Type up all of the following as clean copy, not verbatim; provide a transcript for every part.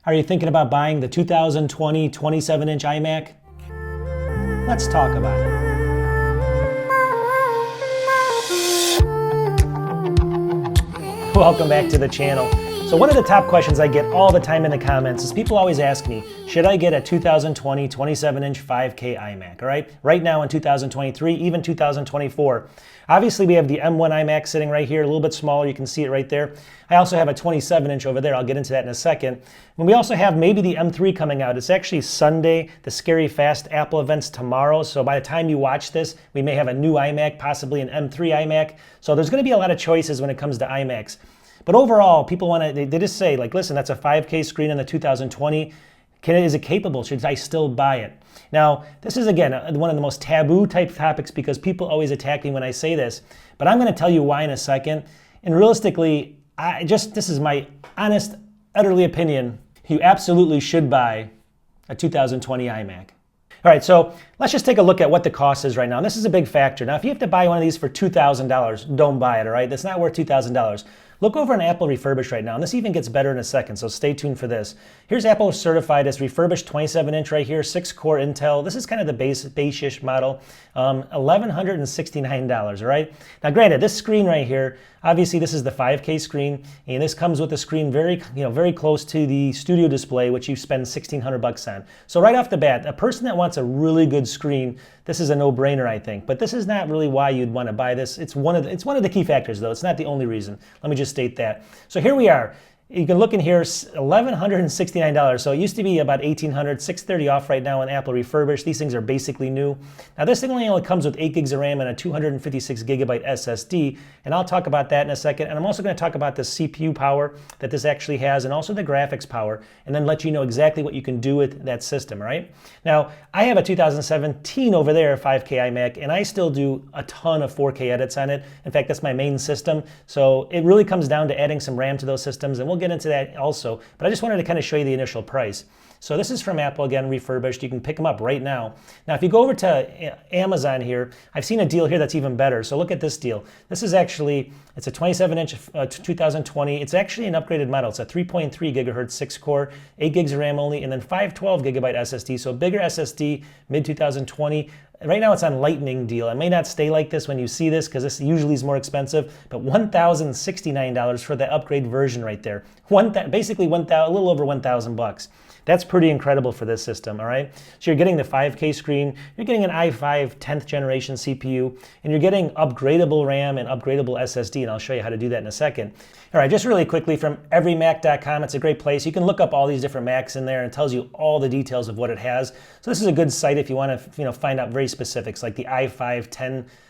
Are you thinking about buying the 2020 27-inch iMac? Let's talk about it. Welcome back to the channel. So one of the top questions I get all the time in the comments is people always ask me, should I get a 2020 27-inch 5K iMac, all right? Right now in 2023, even 2024. Obviously we have the M1 iMac sitting right here, a little bit smaller, you can see it right there. I also have a 27-inch over there, I'll get into that in a second. And we also have maybe the M3 coming out. It's actually Sunday, the Scary Fast Apple event's tomorrow, so by the time you watch this, we may have a new iMac, possibly an M3 iMac. So there's gonna be a lot of choices when it comes to iMacs. But overall, people want to, they just say, like, listen, that's a 5K screen in the 2020. Is it capable? Should I still buy it? Now, this is, again, one of the most taboo type topics because people always attack me when I say this. But I'm going to tell you why in a second. And realistically, this is my honest, utterly opinion. You absolutely should buy a 2020 iMac. All right, so let's just take a look at what the cost is right now. And this is a big factor. Now, if you have to buy one of these for $2,000, don't buy it, all right? That's not worth $2,000. Look over an Apple Refurbished right now, and this even gets better in a second, so stay tuned for this. Here's Apple certified as refurbished 27-inch right here, 6-core Intel. This is kind of the base-ish model, $1,169, all right? Now, granted, this screen right here, obviously this is the 5K screen, and this comes with a screen very close to the studio display, which you spend $1,600 on. So right off the bat, a person that wants a really good screen, this is a no-brainer, I think. But this is not really why you'd want to buy this. It's one of the key factors, though. It's not the only reason. Let me just state that. So here we are. You can look in here, $1,169. So it used to be about $1,800, $630 off right now on Apple Refurbished. These things are basically new. Now this thing only comes with 8 gigs of RAM and a 256 gigabyte SSD, and I'll talk about that in a second. And I'm also going to talk about the CPU power that this actually has, and also the graphics power, and then let you know exactly what you can do with that system, right? Now, I have a 2017 over there, 5K iMac, and I still do a ton of 4K edits on it. In fact, that's my main system. So it really comes down to adding some RAM to those systems, and we'll get into that also, but I just wanted to kind of show you the initial price. So this is from Apple, again, refurbished. You can pick them up right now. Now, if you go over to Amazon here, I've seen a deal here that's even better. So look at this deal. This is actually, it's a 27-inch 2020. It's actually an upgraded model. It's a 3.3 gigahertz 6-core, 8 gigs of RAM only, and then 512 gigabyte SSD. So bigger SSD, mid-2020. Right now it's on Lightning deal. It may not stay like this when you see this because this usually is more expensive, but $1,069 for the upgrade version right there. Basically a little over $1,000. That's pretty incredible for this system, all right? So you're getting the 5K screen, you're getting an i5 10th generation CPU, and you're getting upgradable RAM and upgradable SSD, and I'll show you how to do that in a second. All right, just really quickly from everymac.com, it's a great place. You can look up all these different Macs in there and it tells you all the details of what it has. So this is a good site if you want to find out very specifics, like the i5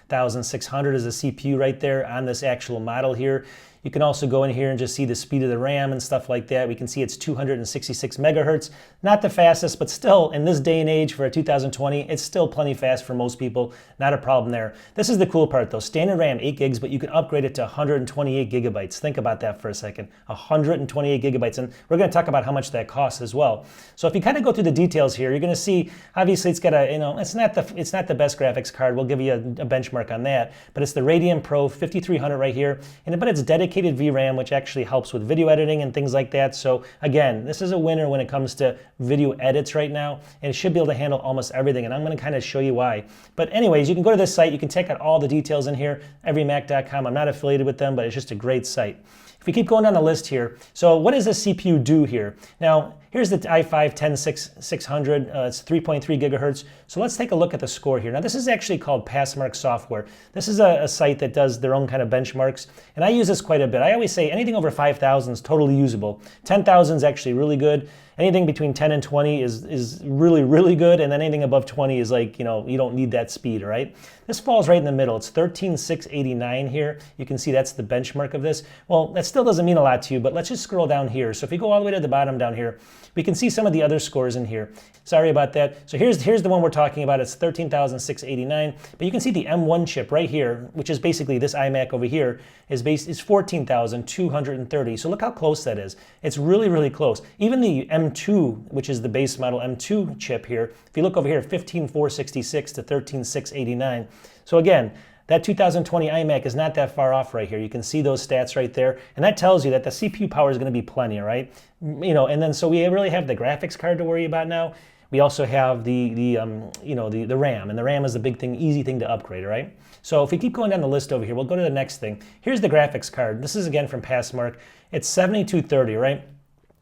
10600 is a CPU right there on this actual model here. You can also go in here and just see the speed of the RAM and stuff like that. We can see it's 266 megahertz. Not the fastest, but still, in this day and age for a 2020, it's still plenty fast for most people. Not a problem there. This is the cool part though. Standard RAM, 8 gigs, but you can upgrade it to 128 gigabytes. Think about that for a second. 128 gigabytes. And we're going to talk about how much that costs as well. So if you kind of go through the details here, you're going to see, obviously it's got a, it's not the best graphics card. We'll give you a benchmark on that. But it's the Radeon Pro 5300 right here. But it's dedicated VRAM, which actually helps with video editing and things like that. So again, this is a winner when it comes to video edits right now, and it should be able to handle almost everything, and I'm going to kind of show you why. But anyways, you can go to this site, you can check out all the details in here, everymac.com. I'm not affiliated with them, but it's just a great site. If we keep going down the list here, so what does this CPU do here? Now, here's the i5 10600, it's 3.3 gigahertz. So let's take a look at the score here. Now this is actually called Passmark Software. This is a site that does their own kind of benchmarks, and I use this quite a bit. I always say anything over 5,000 is totally usable. 10,000 is actually really good. Anything between 10 and 20 is really, really good, and then anything above 20 is like, you don't need that speed, all right? This falls right in the middle. It's 13,689 here. You can see that's the benchmark of this. Well, that still doesn't mean a lot to you, but let's just scroll down here. So if you go all the way to the bottom down here, we can see some of the other scores in here. Sorry about that. So here's the one we're talking about. It's 13,689, but you can see the M1 chip right here, which is basically this iMac over here, is 14,230. So look how close that is. It's really, really close. Even the M2, which is the base model M2 chip here, if you look over here, 15,466 to 13,689. So again, that 2020 iMac is not that far off right here. You can see those stats right there, and that tells you that the CPU power is going to be plenty, right? And then so we really have the graphics card to worry about now. We also have the RAM, and the RAM is the big thing, easy thing to upgrade, right? So if we keep going down the list over here, we'll go to the next thing. Here's the graphics card. This is again from Passmark. It's 7230, right?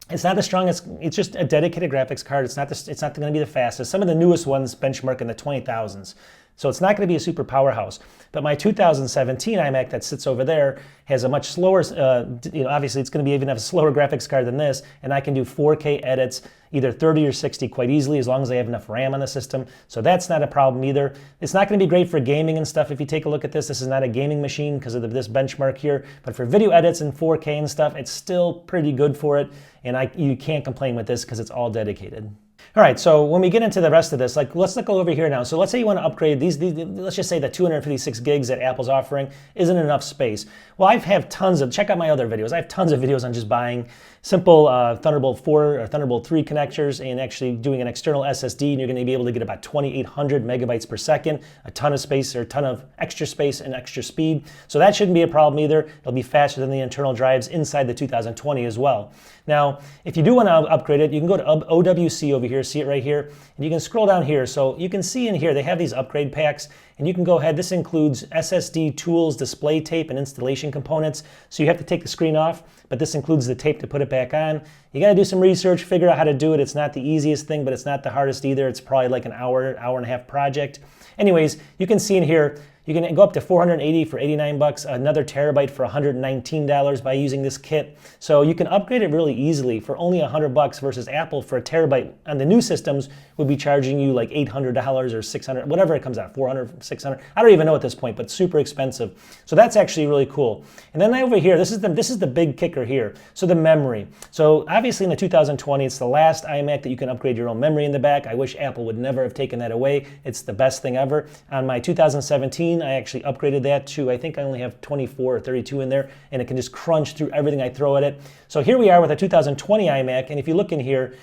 It's not the strongest. It's just a dedicated graphics card. It's not going to be the fastest. Some of the newest ones benchmark in the 20,000s. So it's not going to be a super powerhouse. But my 2017 iMac that sits over there has a much slower, obviously it's going to be even have a slower graphics card than this, and I can do 4K edits, either 30 or 60 quite easily as long as I have enough RAM on the system. So that's not a problem either. It's not going to be great for gaming and stuff. If you take a look at this, this is not a gaming machine because of this benchmark here. But for video edits and 4K and stuff, it's still pretty good for it. And you can't complain with this because it's all dedicated. All right, so when we get into the rest of this, let's go over here now. So let's say you want to upgrade these, let's just say the 256 gigs that Apple's offering isn't enough space. Well, I have check out my other videos. I have tons of videos on just buying simple Thunderbolt 4 or Thunderbolt 3 connectors and actually doing an external SSD, and you're going to be able to get about 2,800 megabytes per second, a ton of space or a ton of extra space and extra speed. So that shouldn't be a problem either. It'll be faster than the internal drives inside the 2020 as well. Now, if you do want to upgrade it, you can go to OWC over here, see it right here, and you can scroll down here. So you can see in here, they have these upgrade packs, and you can go ahead. This includes SSD tools, display tape, and installation components. So you have to take the screen off, but this includes the tape to put it back on. You got to do some research, figure out how to do it. It's not the easiest thing, but it's not the hardest either. It's probably like an hour and a half project. Anyways, you can see in here, you can go up to 480 for 89 bucks, another terabyte for $119 by using this kit. So you can upgrade it really easily for only 100 bucks versus Apple for a terabyte on the new systems would be charging you like $800 or 600, whatever it comes out, 400, 600. I don't even know at this point, but super expensive. So that's actually really cool. And then over here, this is the big kicker here. So the memory. So obviously in the 2020, it's the last iMac that you can upgrade your own memory in the back. I wish Apple would never have taken that away. It's the best thing ever. On my 2017, I actually upgraded that to, I think I only have 24 or 32 in there, and it can just crunch through everything I throw at it. So here we are with a 2020 iMac, and if you look in here,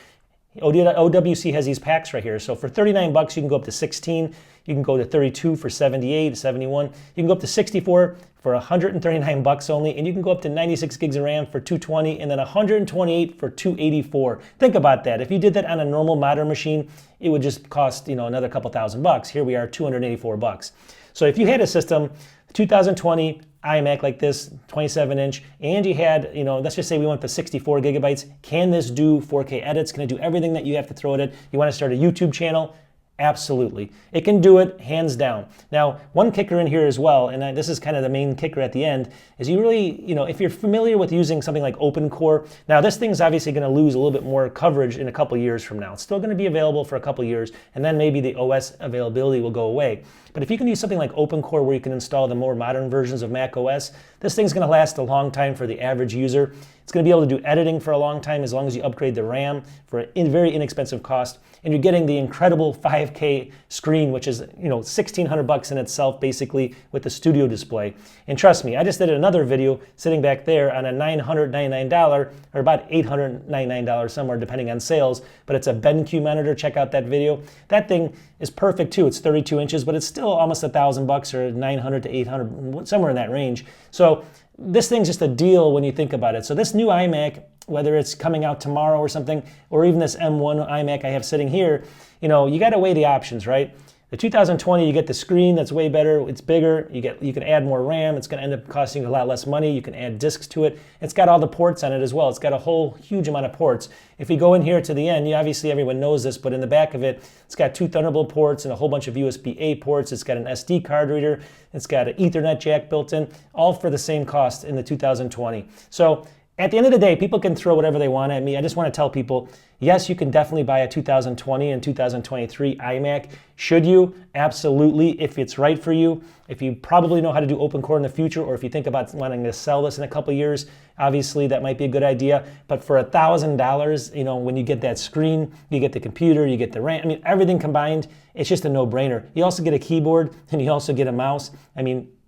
OWC has these packs right here. So for 39 bucks, you can go up to 16. You can go to 32 for 78, 71. You can go up to 64 for 139 bucks only, and you can go up to 96 gigs of RAM for 220, and then 128 for 284. Think about that. If you did that on a normal modern machine, it would just cost, another couple $1,000. Here we are, 284 bucks. So if you had a system, 2020 iMac like this, 27-inch, and you had, let's just say we went to 64 gigabytes, can this do 4K edits? Can it do everything that you have to throw at it? You want to start a YouTube channel? Absolutely. It can do it, hands down. Now, one kicker in here as well, and this is kind of the main kicker at the end, is you really, if you're familiar with using something like OpenCore, now this thing's obviously going to lose a little bit more coverage in a couple years from now. It's still going to be available for a couple years, and then maybe the OS availability will go away. But if you can use something like OpenCore where you can install the more modern versions of Mac OS, this thing's going to last a long time for the average user. It's going to be able to do editing for a long time as long as you upgrade the RAM for a very inexpensive cost. And you're getting the incredible 5K screen, which is, $1,600 in itself, basically, with the studio display. And trust me, I just did another video sitting back there on a $999 or about $899 somewhere, depending on sales. But it's a BenQ monitor. Check out that video. That thing is perfect too. It's 32 inches, but it's still almost $1,000 or 900 to 800, somewhere in that range. So this thing's just a deal when you think about it. So this new iMac, whether it's coming out tomorrow or something, or even this M1 iMac I have sitting here, you got to weigh the options, right? The 2020, you get the screen that's way better, it's bigger, you can add more RAM, it's going to end up costing you a lot less money, you can add discs to it. It's got all the ports on it as well. It's got a whole huge amount of ports. If we go in here to the end, obviously everyone knows this, but in the back of it, it's got 2 Thunderbolt ports and a whole bunch of USB-A ports. It's got an SD card reader, it's got an Ethernet jack built in, all for the same cost in the 2020. So at the end of the day, people can throw whatever they want at me. I just want to tell people, yes, you can definitely buy a 2020 and 2023 iMac. Should you? Absolutely, if it's right for you. If you probably know how to do OpenCore in the future, or if you think about wanting to sell this in a couple of years, obviously that might be a good idea. But for $1,000, when you get that screen, you get the computer, you get the RAM, everything combined, it's just a no-brainer. You also get a keyboard and you also get a mouse.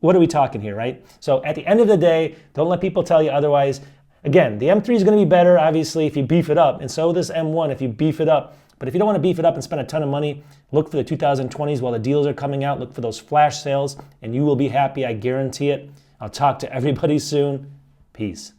What are we talking here, right? So at the end of the day, don't let people tell you otherwise. Again, the M3 is going to be better, obviously, if you beef it up, and so this M1 if you beef it up. But if you don't want to beef it up and spend a ton of money, look for the 2020s while the deals are coming out. Look for those flash sales, and you will be happy. I guarantee it. I'll talk to everybody soon. Peace.